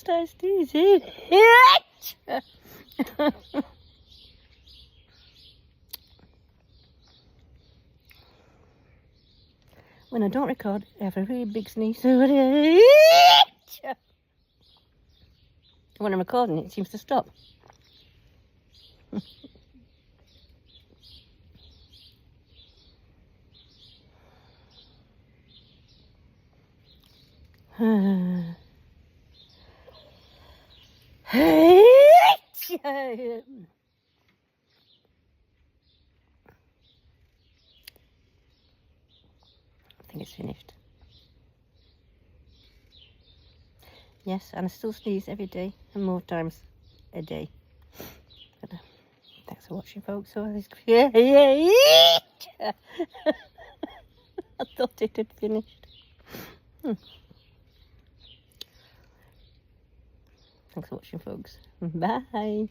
start sneezing. When I don't record, I have a really big sneeze. When I'm recording, it seems to stop. I think it's finished. Yes, and I still sneeze every day and more times a day. But, thanks for watching, folks. So I thought it had finished. Thanks for watching, folks. Bye.